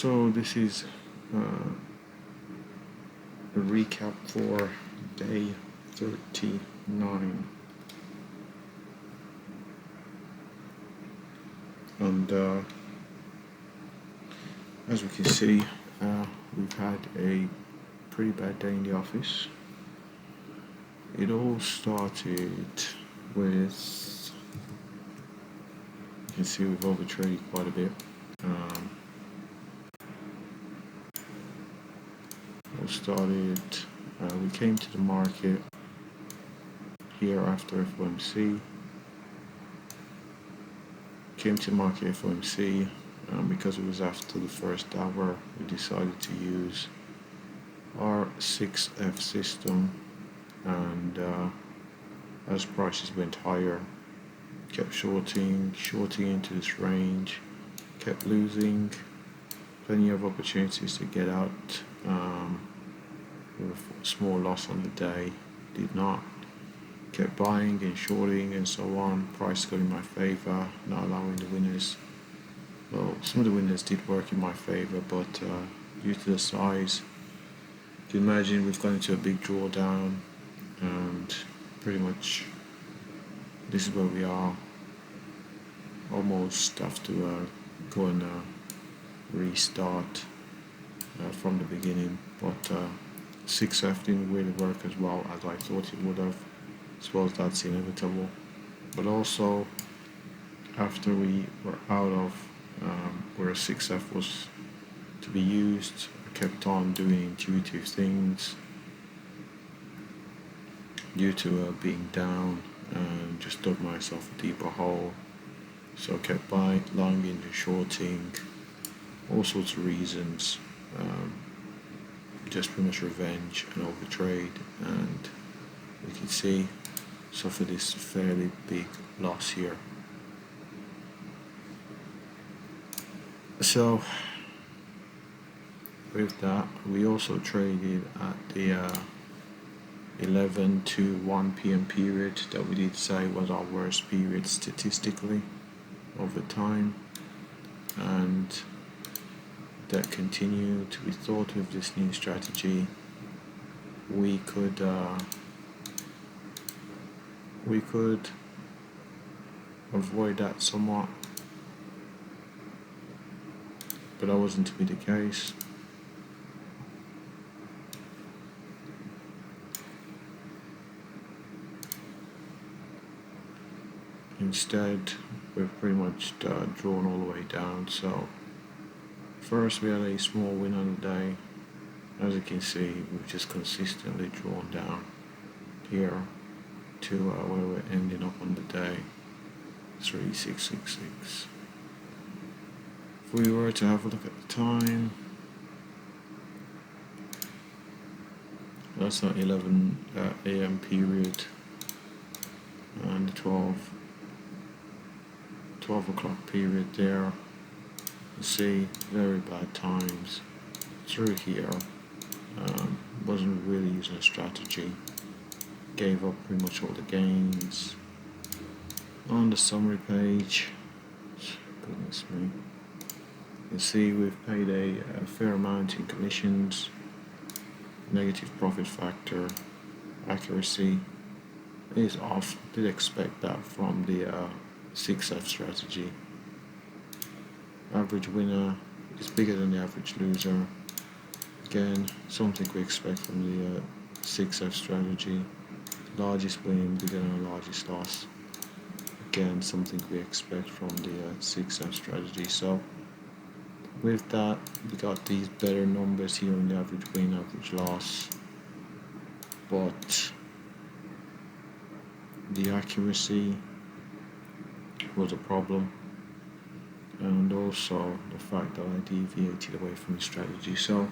So this is a recap for day 39, and as we can see, we've had a pretty bad day in the office. It all started with, you can see we've overtraded quite a bit. We came to the market here after FOMC. Came to market FOMC because it was after the first hour. We decided to use our 6F system, and as prices went higher, kept shorting into this range, kept losing, plenty of opportunities to get out. With a small loss on the day, did not. Kept buying and shorting and so on. Price got in my favor, not allowing the winners. Well, some of the winners did work in my favor, but due to the size, you can imagine we've gone into a big drawdown, and pretty much this is where we are. Almost have to go and restart from the beginning, but 6F didn't really work as well as I thought it would have. I suppose that's inevitable, but also after we were out of where 6F was to be used, I kept on doing intuitive things due to being down, and just dug myself a deeper hole. So I kept buying, long into shorting, all sorts of reasons, just pretty much revenge and overtrade, and you can see suffered this fairly big loss here. So with that, we also traded at the 11 to 1 p.m. period that we did say was our worst period statistically over time, and that continued. We thought with this new strategy we could avoid that somewhat, but that wasn't to be the case. Instead, we've pretty much drawn all the way down. So first we had a small win on the day. As you can see, we've just consistently drawn down here to where we're ending up on the day, 3666. If we were to have a look at the time, that's our 11 a.m. period, and the 12 o'clock period there. You see very bad times through here. Wasn't really using a strategy, gave up pretty much all the gains. On the summary page, goodness me, you can see we've paid a fair amount in commissions, negative profit factor, accuracy is off. Did expect that from the 6F strategy. Average winner is bigger than the average loser. Again, something we expect from the 6F strategy. Largest win bigger than the largest loss. Again, something we expect from the 6F strategy. So with that, we got these better numbers here in the average win, average loss, but the accuracy was a problem, and also the fact that I deviated away from the strategy. So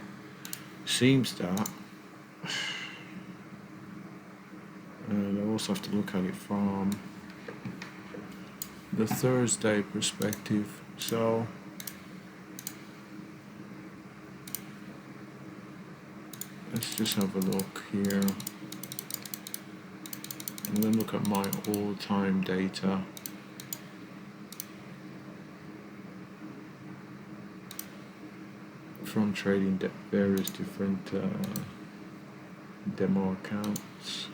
seems that, and I also have to look at it from the Thursday perspective. So let's just have a look here and then look at my all-time data. from trading various different demo accounts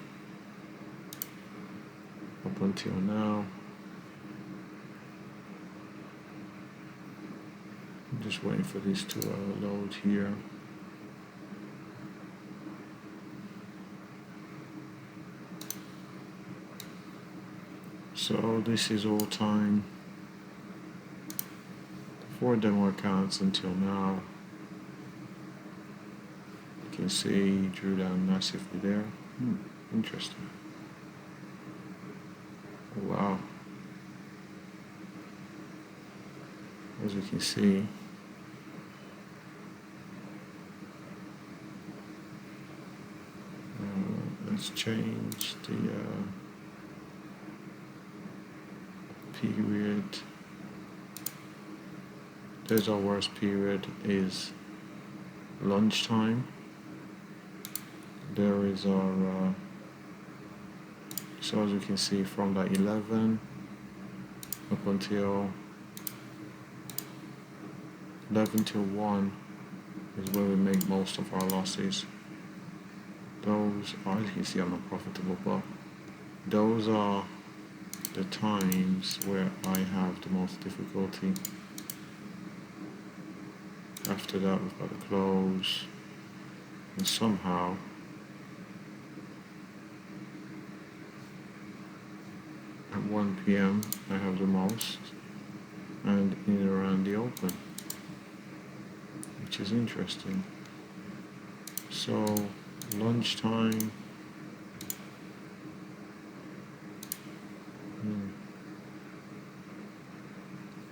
up until now. I'm just waiting for this to load here. So this is all time for demo accounts until now. You can see drew down massively there. Interesting. Oh, wow. As you can see, let's change the period. There's our worst period is lunchtime. There is our so as you can see, from that 11 up until 11 till 1 is where we make most of our losses. Those are, as you can see, I'm not profitable, but those are the times where I have the most difficulty. After that, we've got the close, and somehow at 1 p.m. I have the most, and in and around the open, which is interesting. So lunchtime,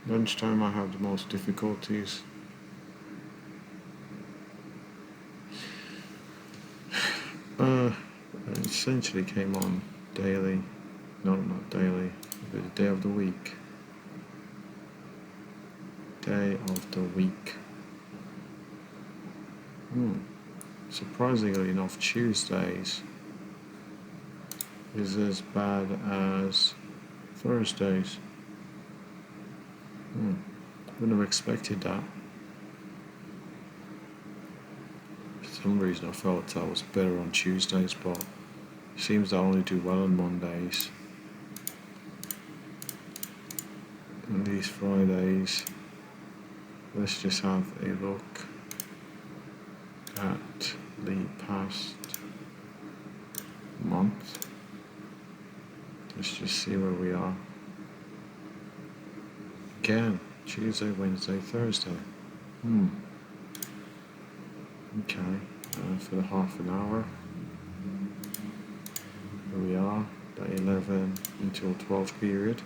lunchtime I have the most difficulties. It essentially came on daily. No, not daily, but the day of the week. Day of the week. Surprisingly enough, Tuesdays is as bad as Thursdays. Wouldn't have expected that. For some reason I felt I was better on Tuesdays, but it seems I only do well on Mondays. And these Fridays, let's just have a look at the past month. Let's just see where we are. Again, Tuesday, Wednesday, Thursday. Okay, for the half an hour. Here we are, the 11 until 12 period.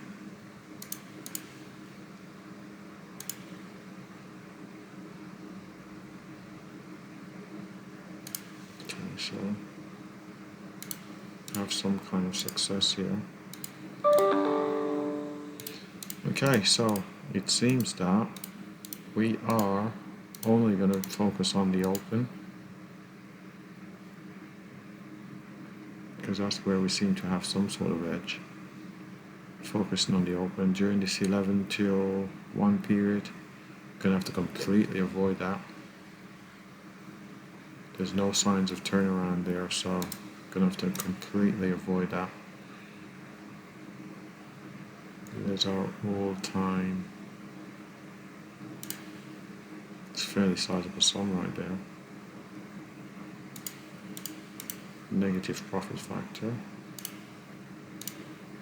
Okay, so have some kind of success here. Okay, so it seems that we are only going to focus on the open, because that's where we seem to have some sort of edge. Focusing on the open during this 11 till 1 period, going to have to completely avoid that. There's no signs of turnaround there, so going to have to completely avoid that. There's our all-time. It's a fairly sizable sum right there. Negative profit factor.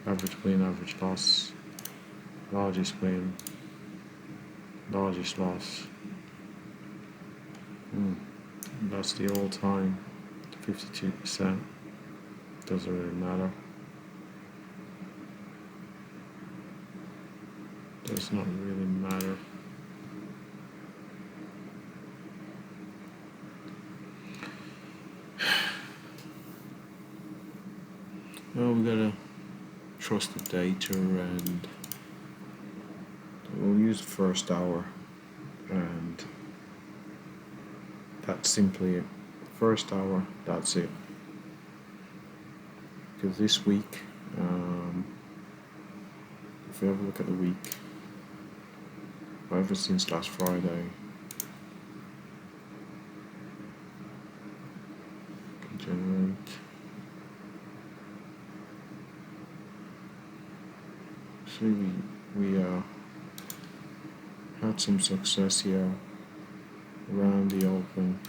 Average win, average loss. Largest win, largest loss. That's the all-time. 52%. Doesn't really matter. Does not really matter. Well, we gotta trust the data, and we'll use the first hour, and that's simply it. First hour, that's it. Because this week, if we have a look at the week, ever since last Friday, see we had some success here around the open,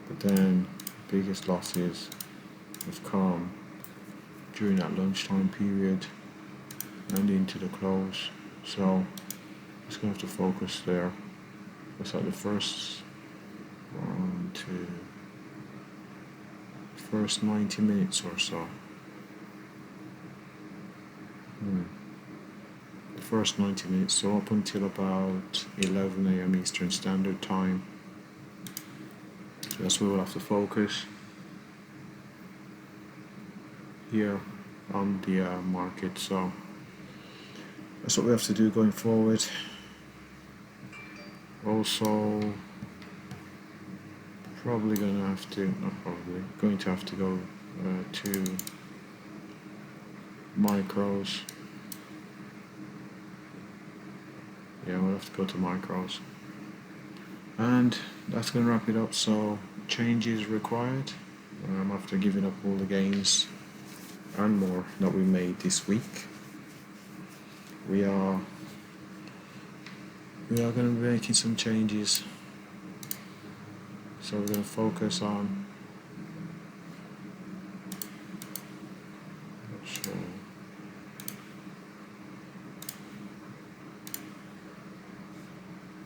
but then biggest losses have come during that lunchtime period and into the close. So just gonna have to focus there. It's like the first 90 minutes or so. The first 90 minutes, so up until about 11 a.m. Eastern Standard Time. That's where we'll have to focus here on the market. So that's what we have to do going forward. Also, going to have to go to micros. Yeah, we'll have to go to micros. And that's going to wrap it up. So changes required after giving up all the gains and more that we made this week. We are going to be making some changes. So we're going to focus on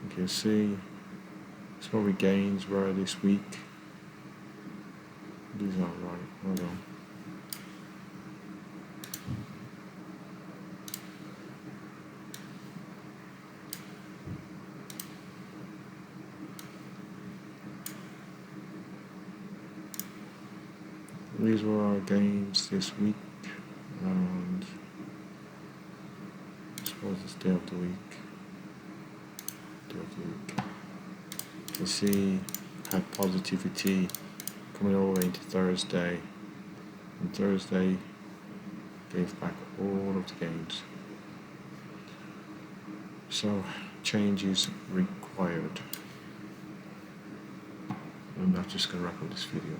you can see it's what we gains were this week. These aren't right. Hold on. These were our gains this week, and I suppose it's day of the week. You see, had positivity coming over into Thursday, and Thursday gave back all of the gains. So changes required, and that's just going to wrap up this video.